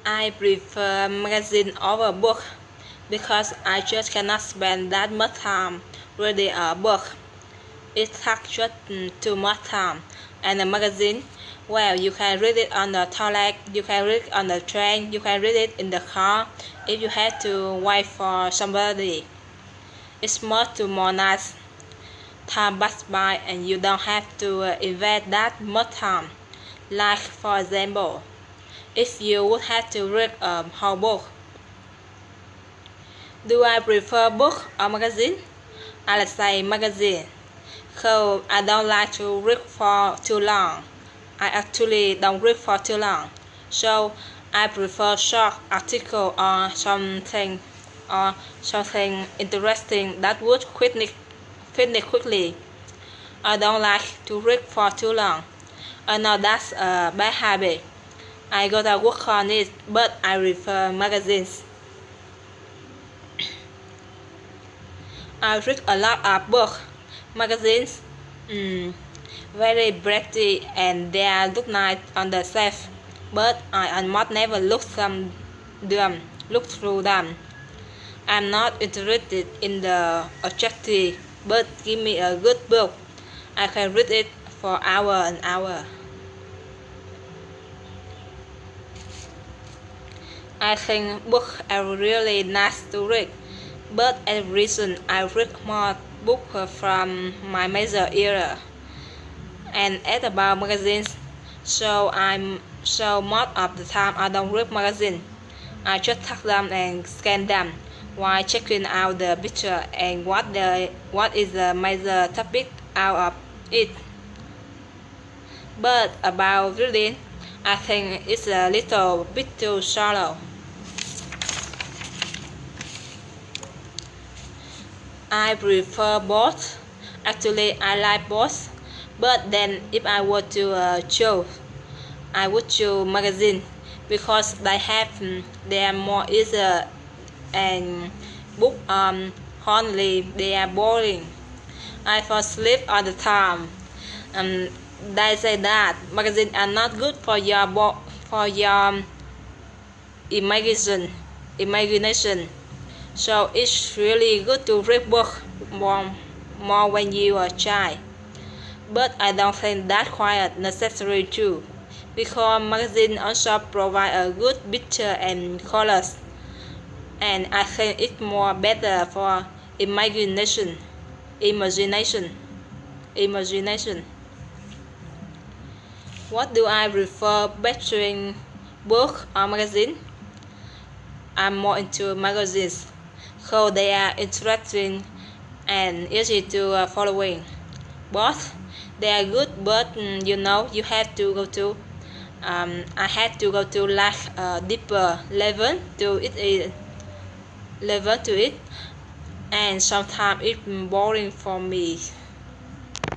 I prefer magazine over book because I just cannot spend that much time reading a book. It takes just too much time. And a magazine, well, you can read it on the toilet, you can read it on the train, you can read it in the car if you have to wait for somebody. It's much more nice. Time passes by and you don't have to invest that much time. Like for example, if you would have to read a whole book. Do I prefer book or magazine? I'll say magazine. So I don't like to read for too long. I actually don't read for too long. So I prefer short article or something interesting that would finish quickly. I don't like to read for too long. I know that's a bad habit. I gotta work on it, but I prefer magazines. I read a lot of books, magazines, very pretty and they look nice on the shelf, but I almost never look through them. I'm not interested in the objective, but give me a good book. I can read it for hours and hours. I think books are really nice to read, but as a reason I read more books from my major era. And as about magazines, so most of the time I don't read magazines. I just take them and scan them while checking out the picture and what is the major topic out of it. But about reading, I think it's a little bit too shallow. I prefer both. Actually, I like both. But then, if I were to choose, I would choose magazine because they are more easier and book only they are boring. I fall asleep all the time. They say that magazines are not good for your imagination. So it's really good to read book more when you are a child. But I don't think that's quite necessary too, because magazines also provide a good picture and colors, and I think it's more better for imagination. Imagination. What do I prefer between book or magazine? I'm more into magazines, so they are interesting and easy to following. Both they are good, but you have to go to. I had to go to like a deeper level to it, and sometimes it's boring for me.